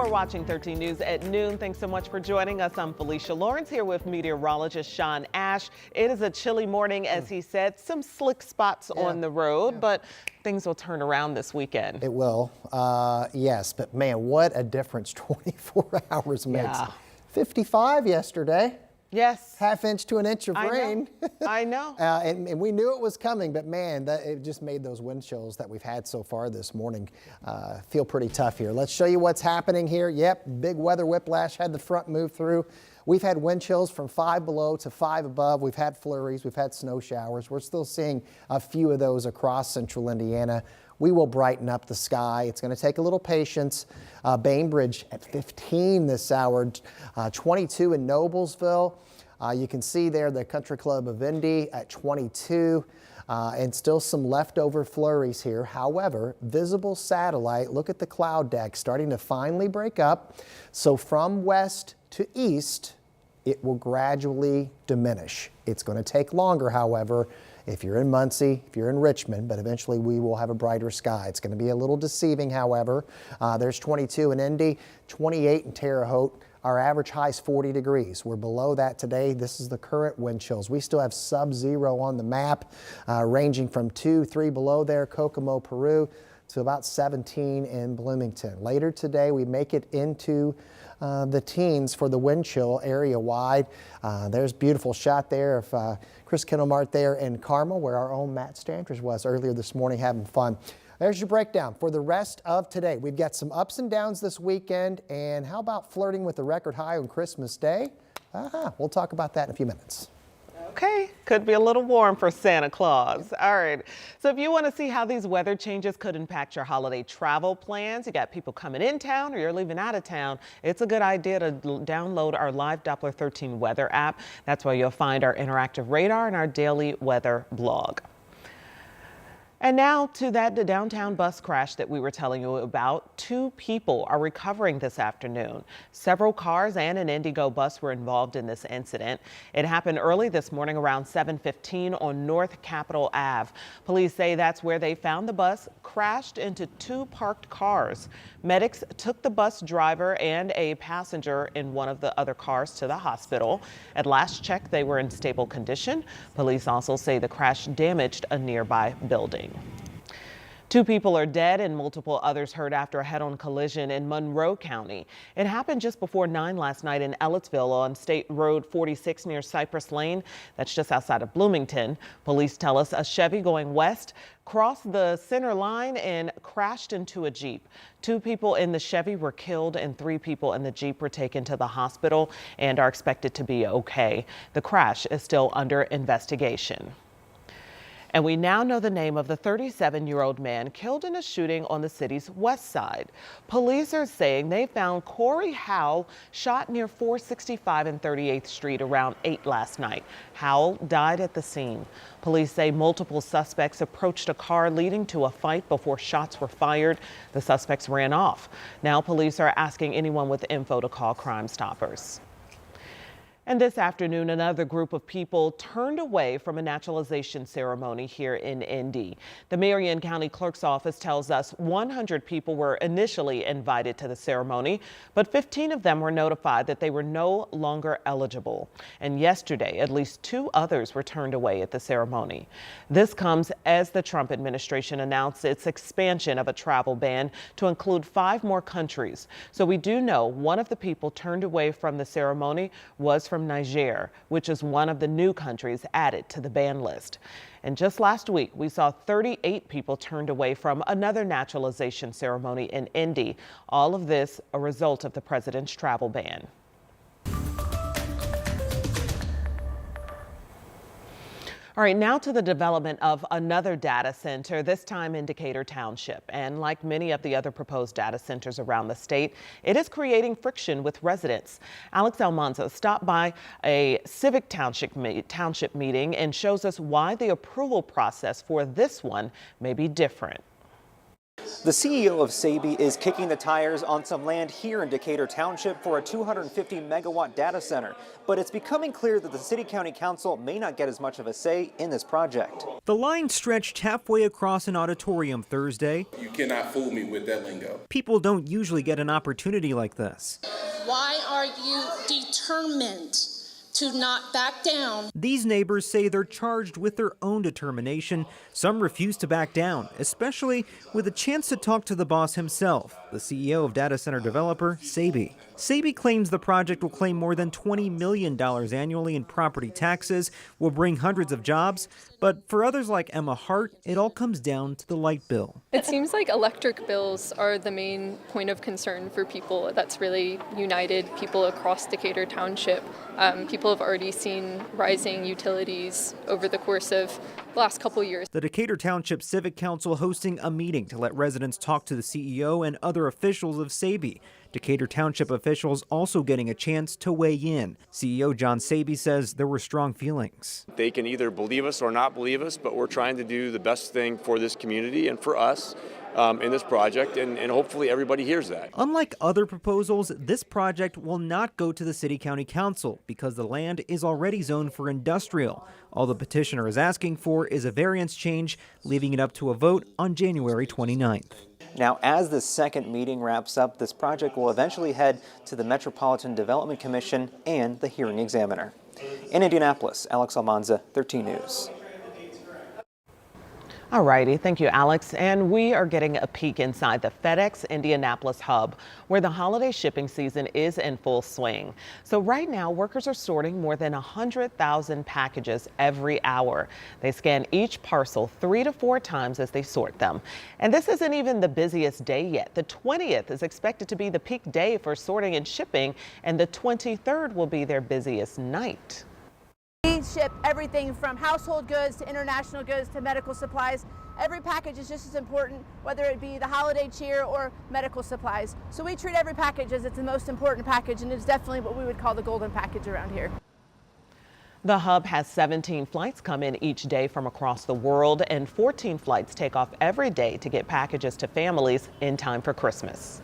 are watching 13 News at noon. Thanks so much for joining us. I'm Felicia Lawrence here with meteorologist Sean Ash. It is a chilly morning, as he said. Some slick spots on the road, but things will turn around this weekend. It will, yes, but man, what a difference 24 hours makes. 55 yesterday. Yes. Half inch to an inch of rain. I know. And we knew it was coming, but man, it just made those wind chills that we've had so far this morning feel pretty tough here. Let's show you what's happening here. Yep, big weather whiplash had the front move through. We've had wind chills from 5 below to 5 above. We've had flurries. We've had snow showers. We're still seeing a few of those across central Indiana. We will brighten up the sky. It's going to take a little patience. Bainbridge at 15 this hour, 22 in Noblesville. You can see there the Country Club of Indy at 22 and still some leftover flurries here. However, visible satellite, look at the cloud deck starting to finally break up. So from west to east, it will gradually diminish. It's going to take longer, however, if you're in Muncie, if you're in Richmond, but eventually we will have a brighter sky. It's going to be a little deceiving, however. There's 22 in Indy, 28 in Terre Haute. Our average high is 40 degrees. We're below that today. This is the current wind chills. We still have sub-zero on the map, ranging from 2, 3 below there, Kokomo, Peru, to about 17 in Bloomington. Later today, we make it into the teens for the wind chill area wide. There's a beautiful shot there of Chris Kendelmart there in Carmel, where our own Matt Stantridge was earlier this morning having fun. There's your breakdown for the rest of today. We've got some ups and downs this weekend, and how about flirting with the record high on Christmas Day? We'll talk about that in a few minutes. Okay, could be a little warm for Santa Claus. All right, so if you want to see how these weather changes could impact your holiday travel plans, you got people coming in town or you're leaving out of town, it's a good idea to download our live Doppler 13 weather app. That's where you'll find our interactive radar and our daily weather blog. And now to the downtown bus crash that we were telling you about. 2 people are recovering this afternoon. Several cars and an Indigo bus were involved in this incident. It happened early this morning around 7:15 on North Capitol Ave. Police say that's where they found the bus crashed into 2 parked cars. Medics took the bus driver and a passenger in one of the other cars to the hospital. At last check, they were in stable condition. Police also say the crash damaged a nearby building. 2 people are dead and multiple others hurt after a head-on collision in Monroe County. It happened just before 9 last night in Ellettsville on State Road 46 near Cypress Lane. That's just outside of Bloomington. Police tell us a Chevy going west crossed the center line and crashed into a Jeep. 2 people in the Chevy were killed and 3 people in the Jeep were taken to the hospital and are expected to be okay. The crash is still under investigation. And we now know the name of the 37-year-old man killed in a shooting on the city's west side. Police are saying they found Corey Howell shot near 465 and 38th Street around 8 last night. Howell died at the scene. Police say multiple suspects approached a car leading to a fight before shots were fired. The suspects ran off. Now police are asking anyone with info to call Crime Stoppers. And this afternoon, another group of people turned away from a naturalization ceremony here in Indy. The Marion County Clerk's office tells us 100 people were initially invited to the ceremony, but 15 of them were notified that they were no longer eligible. And yesterday, at least 2 others were turned away at the ceremony. This comes as the Trump administration announced its expansion of a travel ban to include 5 more countries. So we do know one of the people turned away from the ceremony was from Niger, which is one of the new countries added to the ban list. And just last week, we saw 38 people turned away from another naturalization ceremony in Indy. All of this a result of the president's travel ban. All right, now to the development of another data center, this time in Decatur Township. And like many of the other proposed data centers around the state, it is creating friction with residents. Alex Almanza stopped by a Civic Township meeting and shows us why the approval process for this one may be different. The CEO of Saby is kicking the tires on some land here in Decatur Township for a 250 megawatt data center. But it's becoming clear that the City County Council may not get as much of a say in this project. The line stretched halfway across an auditorium Thursday. You cannot fool me with that lingo. People don't usually get an opportunity like this. Why are you determined to not back down? These neighbors say they're charged with their own determination. Some refuse to back down, especially with a chance to talk to the boss himself, the CEO of data center developer Saby. Saby claims the project will claim more than $20 million annually in property taxes, will bring hundreds of jobs, but for others like Emma Hart, it all comes down to the light bill. It seems like electric bills are the main point of concern for people. That's really united people across Decatur Township. People have already seen rising utilities over the course of the last couple years. The Decatur Township Civic Council hosting a meeting to let residents talk to the CEO and other officials of Saby. Decatur Township officials also getting a chance to weigh in. CEO John Saby says there were strong feelings. They can either believe us or not believe us, but we're trying to do the best thing for this community and for us in this project, and hopefully everybody hears that. Unlike other proposals, this project will not go to the City County Council because the land is already zoned for industrial. All the petitioner is asking for is a variance change, leaving it up to a vote on January 29th. Now, as the second meeting wraps up, this project will eventually head to the Metropolitan Development Commission and the hearing examiner. In Indianapolis, Alex Almanza, 13 News. All righty, thank you, Alex. And we are getting a peek inside the FedEx Indianapolis hub, where the holiday shipping season is in full swing. So right now, workers are sorting more than 100,000 packages every hour. They scan each parcel 3 to 4 times as they sort them. And this isn't even the busiest day yet. The 20th is expected to be the peak day for sorting and shipping, and the 23rd will be their busiest night. We ship everything from household goods to international goods to medical supplies. Every package is just as important, whether it be the holiday cheer or medical supplies. So we treat every package as it's the most important package, and it's definitely what we would call the golden package around here. The hub has 17 flights come in each day from across the world, and 14 flights take off every day to get packages to families in time for Christmas.